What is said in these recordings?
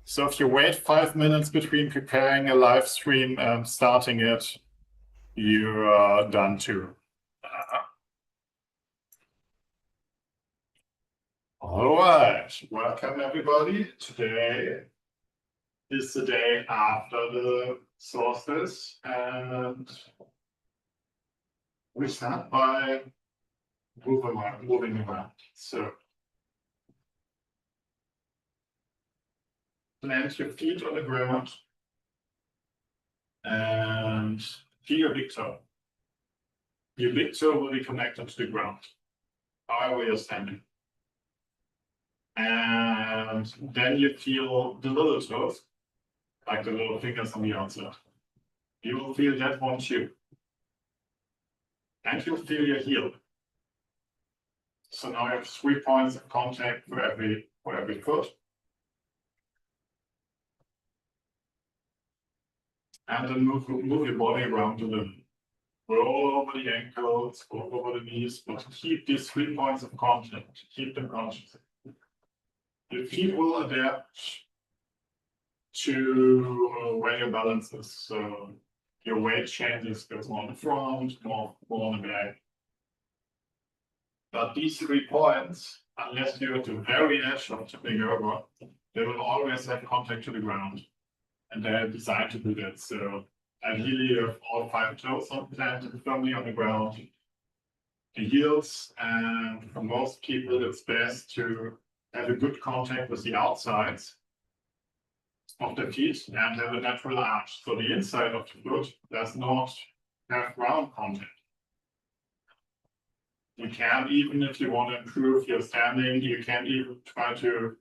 So if you wait 5 minutes between preparing a live stream and starting it, you're done too. All right, welcome everybody. Today is the day after the solstice, and we start by moving around. So plant your feet on the ground and feel your big toe. Your big toe will be connected to the ground, however you're standing. And then you feel the little toes, like the little fingers on the outside. You will feel that one too. And you'll feel your heel. So now you have 3 points of contact for every foot. And then move your body around a little. Roll over the ankles, go over the knees, but keep these 3 points of contact. Keep them conscious. Your feet will adapt to where your balance is. So your weight changes, goes more on the front, more on the back. But these 3 points, unless you're at the very edge of tipping over, they will always have contact to the ground. And they're designed to do that. So ideally, you have all 5 toes planted firmly on the ground. The heels, and for most people, it's best to have a good contact with the outsides of the feet and have a natural arch. So the inside of the foot does not have ground contact. You can, even if you want to improve your standing, you can even try to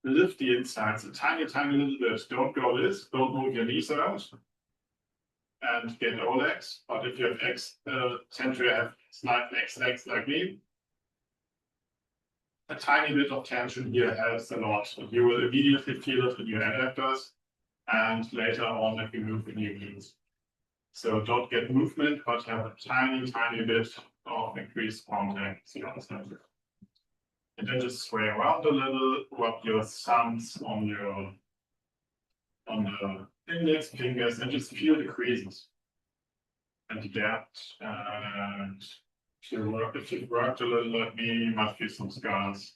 lift the insides a tiny little bit. Don't go this, don't move your knees out and get O legs. But if you have X, tend to have slight X legs like me, a tiny bit of tension here helps a lot. You will immediately feel it in your adductors and later on if you move in your glutes. So don't get movement, but have a tiny bit of increased contact. And then just sway around a little, rub your thumbs on the index fingers and just feel the creases. And adapt. And if you've worked a little like me, you might feel some scars.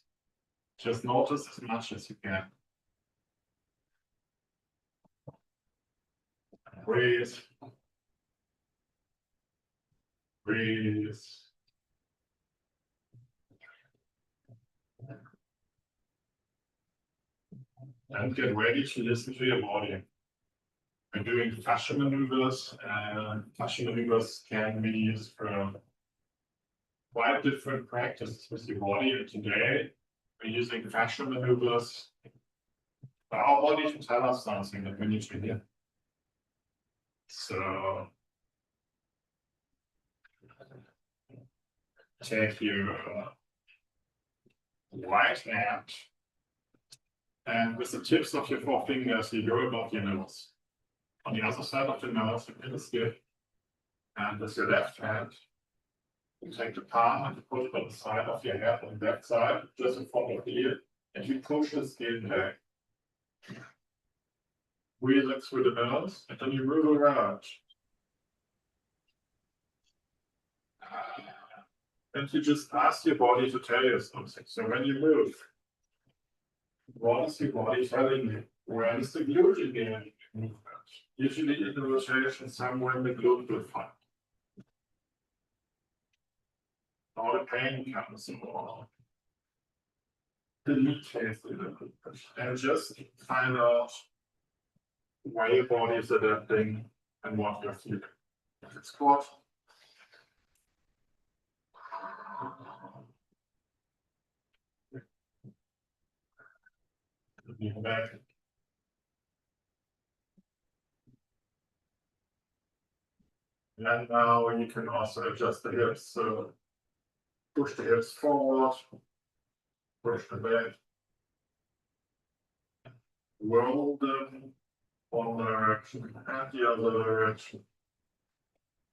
Just notice as much as you can. Breathe. Breathe. And get ready to listen to your body. We're doing fascial maneuvers, and fascial maneuvers can be used for quite different practices with your body. And today, we're using fascial maneuvers for our body to tell us something that we need to hear. So, take your right hand, and with the tips of your 4 fingers, you go above your nose. On the other side of the nose, you feel the skin. And with your left hand, you take the palm and you put it on the side of your head on that side, just in front of the ear, and you push the skin back. Breathe it through the nose, and then you move around. And you just ask your body to tell you something. So when you move, what is your body telling you? Where is the glute again? Usually in the rotation, somewhere in the glute will find. All the pain comes more. The knee phase a little bit. And just find out why your body is adapting and what you're feeling. If it's squat, lean back. And now you can also adjust the hips. So push the hips forward, push them back, roll them one direction and the other direction.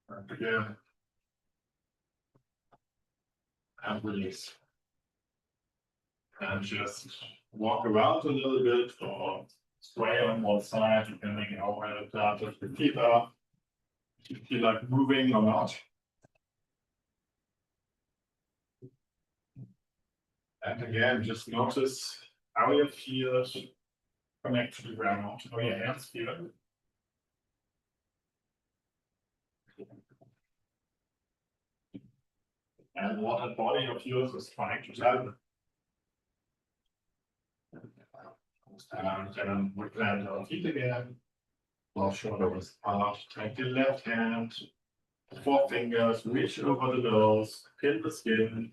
And again. And release. And just walk around a little bit or sway on one side, depending how well adapted your feet are. Do you feel like moving or not? And again, just notice how your feet connect to the ground, how your hands feel. And what the body of yours is trying to tell you. And then we plant our feet again. Well, shoulder was apart. Take the left hand, 4 fingers, reach over the nose, pin the skin.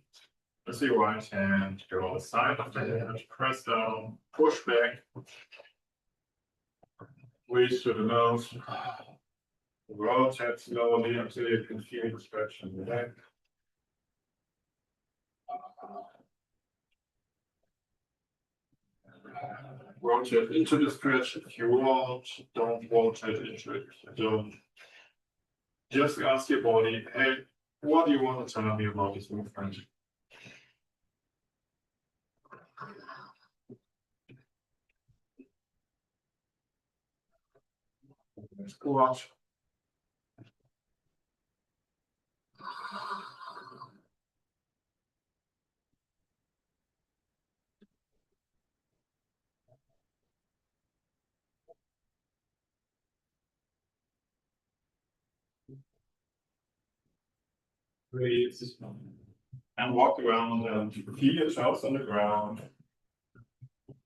With your right hand, go on the side of the head, press down, push back, reach to the nose, rotate slowly until you can feel the stretch in the neck. Rotate into the stretch if you want, don't rotate into it. Don't. Just ask your body, hey, what do you want to tell me about this movement? Squat. Breathe. And walk around and feel your toes on the ground.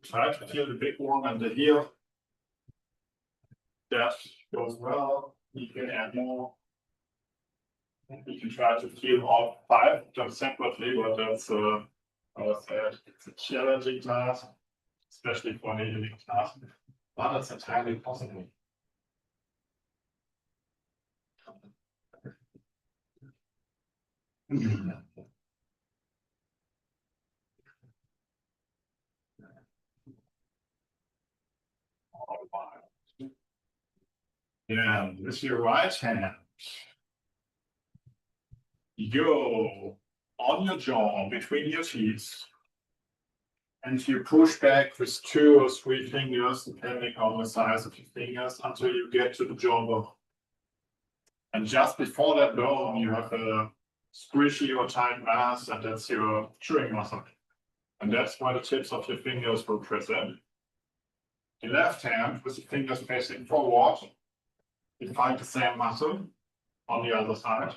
Try to feel the big one and the heel. That goes well. You can add more. You can try to feel all 5 of them separately, but that's it's a challenging task, especially for an evening task. But it's entirely possible. Yeah, with your right hand, you go on your jaw between your teeth, and you push back with 2 or 3 fingers, depending on the size of your fingers, until you get to the jawbone. And just before that bone, you have a squishy or tight mass, and that's your chewing muscle. And that's why the tips of your fingers will present. The left hand, with the fingers facing forward, you find the same muscle on the other side.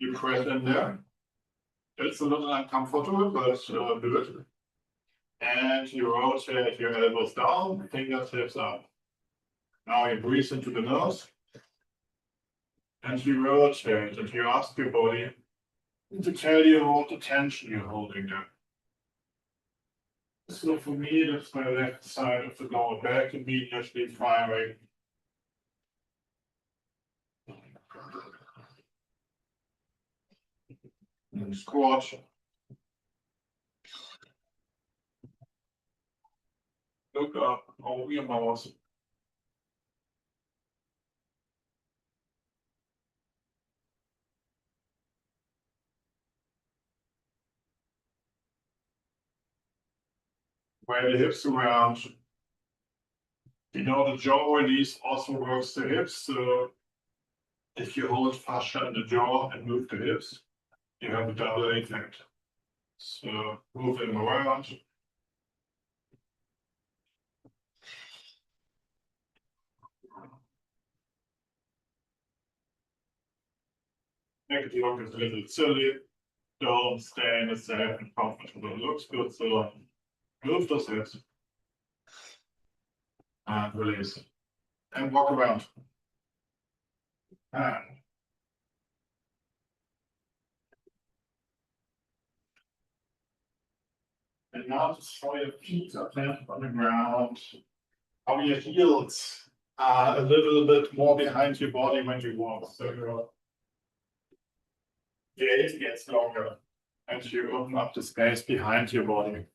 You press in there. It's a little uncomfortable, but do it. And you rotate your elbows down, fingertips up. Now you breathe into the nose. And you rotate, and you ask your body to tell you what the tension you're holding there. So for me, that's my left side of the lower back immediately firing. And squat. Look up over your mouth. Wear the hips around. You know, the jaw release also works the hips. So if you hold fascia in the jaw and move the hips, you have a double effect. So move them around. Make it look a little silly. Don't stay in a safe and comfortable. It looks good, so move those hips. And release. And walk around. And now just throw your feet are planted on the ground. How your heels are a little bit more behind your body when you walk. So your gait gets longer and you open up the space behind your body.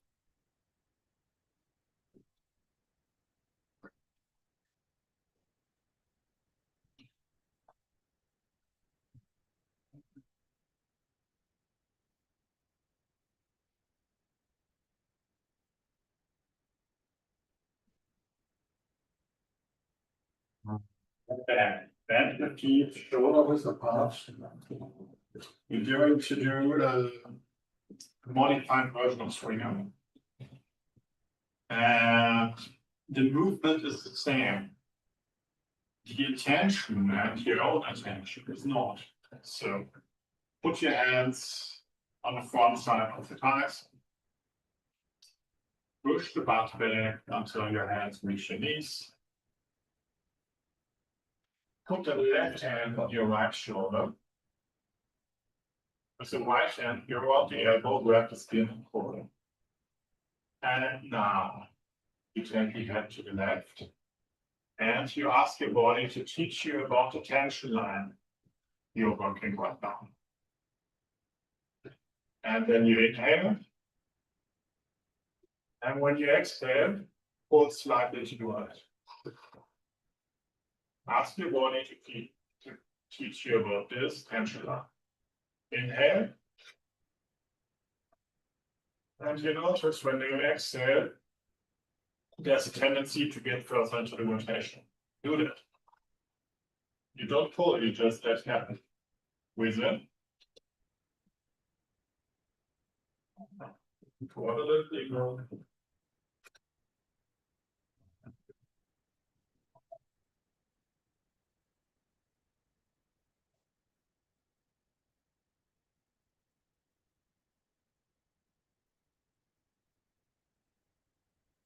Back. Bend the feet, shoulder width apart. You're going to do a modified version of swinger. And the movement is the same. The attention and your own attention is not. So put your hands on the front side of the thighs. Push the butt back until your hands reach your knees. Put the left hand on your right shoulder. With the right hand, you're on the elbow, grab the skin and pull it. And now you take the head to the left. And you ask your body to teach you about the tension line you're working right now. And then you inhale. And when you exhale, pull slightly to the right. Ask your body to teach you about this tension line. Inhale. And you notice when you exhale, there's a tendency to get further into the rotation. Do that. You don't pull, you just let it happen. Breathe in. Pull a little bit.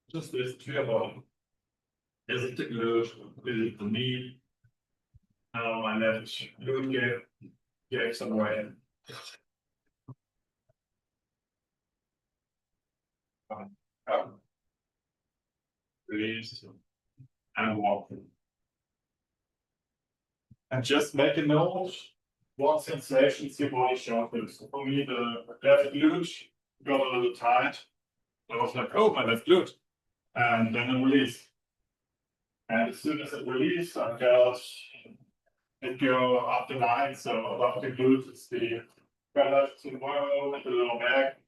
Just listen to your body. Is it the glute? Is it the knee? My left glute gave some way. Up. Release. And walk. And just make a note what sensations your body shows. For me, the left glute got a little tight. I was like, oh, my left glute. And then a release. And as soon as it released, I felt it go up the line. So above the glutes is the left to the lower back.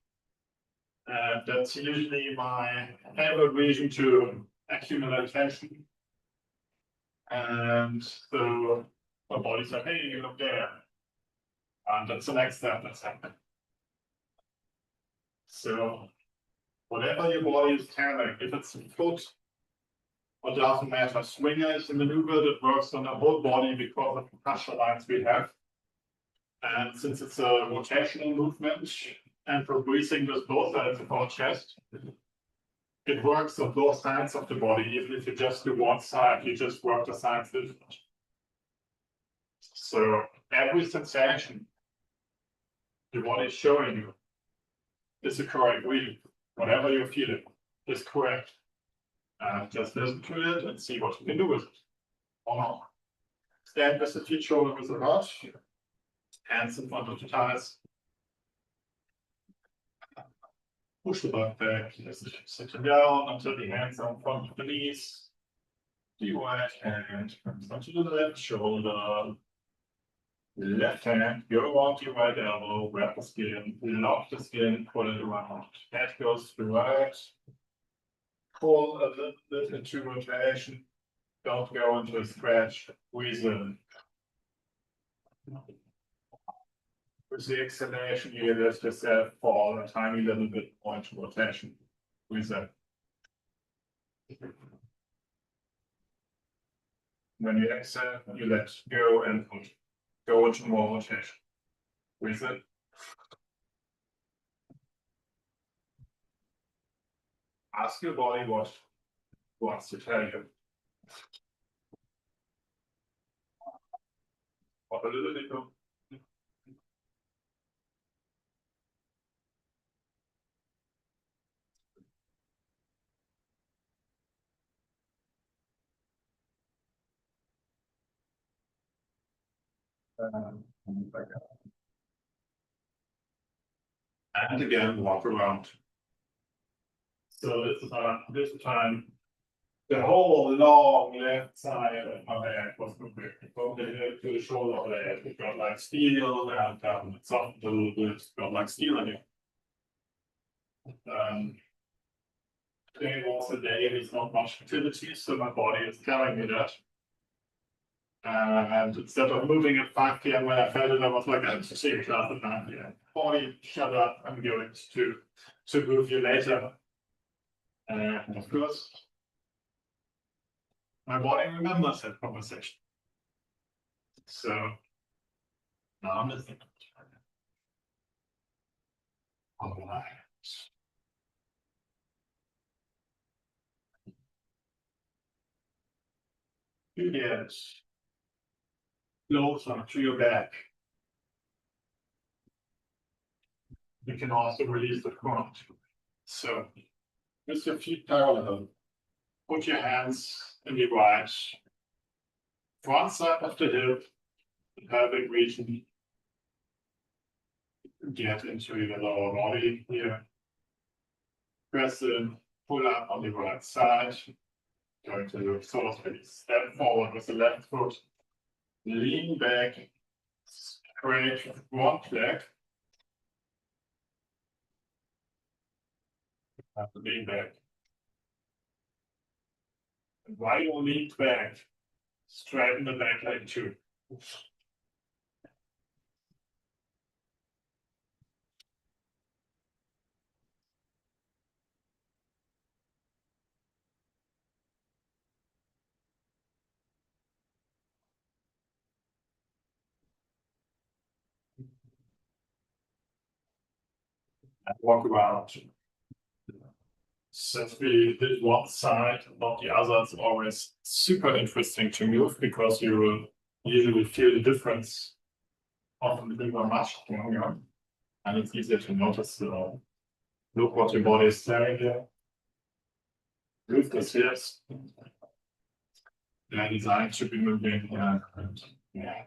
And that's usually my favorite region to accumulate tension. And so my body's like, hey, you look there. And that's the next step that's happening. So whatever your body is telling, if it's a foot, it doesn't matter. Swinger is a maneuver that works on the whole body because of the fascial lines we have. And since it's a rotational movement and for breathing with both sides of our chest, it works on both sides of the body. Even if you just do one side, you just work the sides different. So every sensation your body is showing you is the correct reading. Whatever you're feeling is correct. Just listen to it and see what you can do with it. Or not. Stand with the feet shoulder width apart. Hands in front of the thighs. Push the butt back. Sit down until the hands are in front of the knees. The right hand comes onto the left shoulder. Left hand, go around your right elbow, grab the skin, lock the skin, pull it around. Head goes to the right. Pull a little bit into rotation. Don't go into a stretch. Breathe in. With the exhalation, you let yourself fall a tiny little bit more into rotation. Breathe in. When you exhale, you let go and go into more rotation. Breathe in. Ask your body what wants to tell you. Up a little bit more. And again, walk around. So this time, the whole long left side of my leg was moving from the hip to the shoulder of the head. It got like steel and it softened a little bit, got like steel in it. Today was a day with not much activity, so my body is telling me that. And instead of moving at 5 p.m. when I felt it, I was like, I'm seeing class at 9 p.m. Body, shut up, I'm going to move you later. And of course, my body remembers that conversation. So now I'm listening. All right. You get closer to your back. You can also release the front. So with your feet parallel, put your hands in the right front side of the hip, the pelvic region. Get into your lower body here. Press in, pull up on the right side. Going to sort of maybe step forward with the left foot. Lean back, straight front leg. Have to lean back. And while you lean back, straighten the back leg too. And walk around. Since we did one side, not the other, it's always super interesting to move because you will usually feel the difference of the liver much stronger. And it's easier to notice. So look what your body is telling you. Move the hips. They're designed to be moving. Yeah.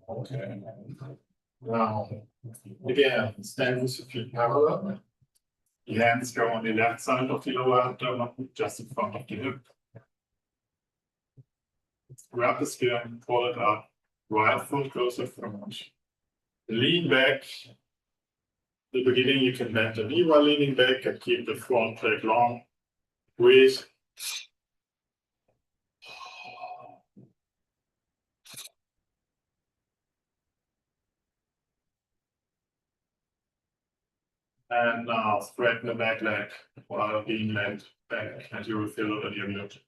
Okay. Now, again, stand with your feet parallel. The hands go on the left side of the lower abdomen, just in front of the hip. Grab the skin, pull it up. Right foot closer front. Lean back. At the beginning, you can bend the knee while leaning back and keep the front leg long. Breathe. And now straighten the back leg while being leaned back, and you will feel it in your glute.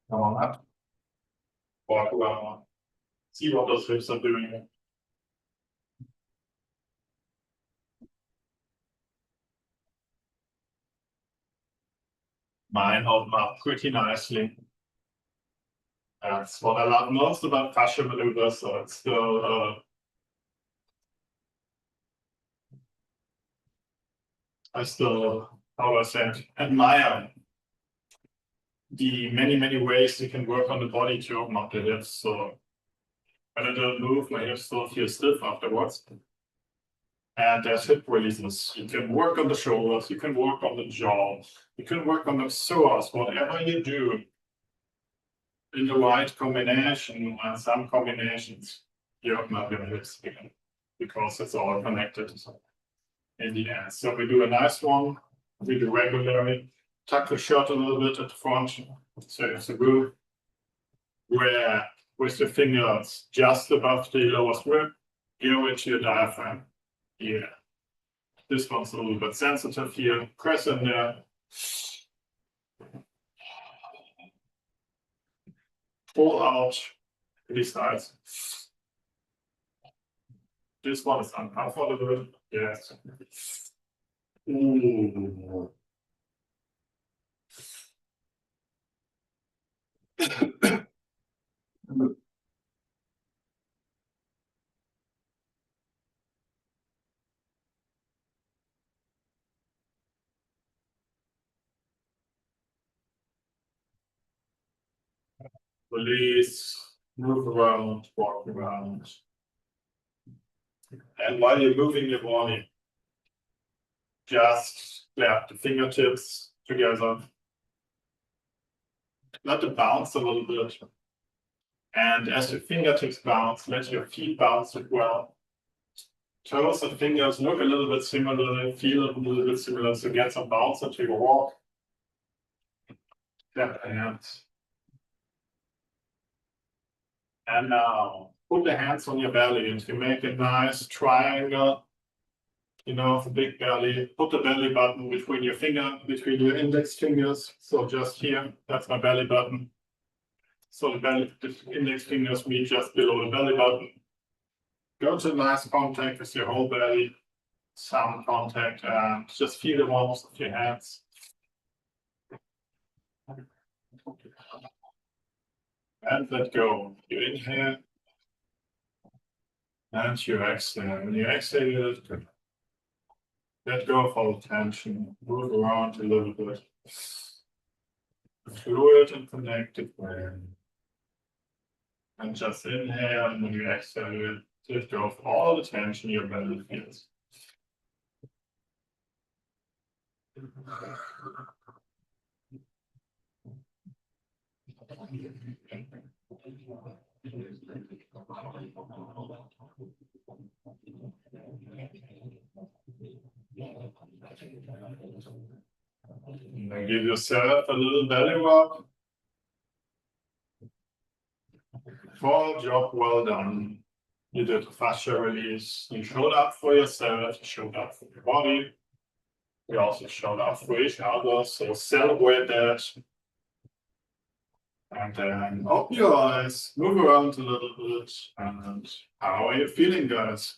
Come on up. Walk around. See what those hips are doing. Mine open up pretty nicely. That's what I love most about fascial maneuvers. So it's still I still, how I said, admire the many ways you can work on the body to open up the hips. So when I don't move, my hips still feel stiff afterwards. And there's hip releases. You can work on the shoulders, you can work on the jaw, you can work on the psoas, whatever you do in the right combination, and some combinations, you open up your hips again because it's all connected in the end. So we do a nice one, we do regularly, tuck the shirt a little bit at the front, so it's a groove where with the fingers just above the lowest rib, go into your diaphragm. Yeah. This one's a little bit sensitive here. Press in there. Pull out these sides. This one is uncomfortable. Yes. Ooh. release, move around, walk around. And while you're moving your body, just clap the fingertips together. Let it bounce a little bit. And as your fingertips bounce, let your feet bounce as well. Toes and fingers look a little bit similar, feel a little bit similar, so get some bounce into your walk. Clap the hands. And now put the hands on your belly and you make a nice triangle. You know, the big belly. Put the belly button between your index fingers. So just here, that's my belly button. So the index fingers meet just below the belly button. Go to nice contact with your whole belly. Some contact and just feel the warmth of your hands. And let go. You inhale. And you exhale. When you exhale, let go of all tension. Move around a little bit. Fluid and connected way. And just inhale, and when you exhale, let go of all the tension your belly feels. And give yourself a little belly rub. Full job well done. You did a fascia release. You showed up for yourself, you showed up for your body. We also showed up for each other, so celebrate that. And then open your eyes, move around a little bit, and how are you feeling, guys?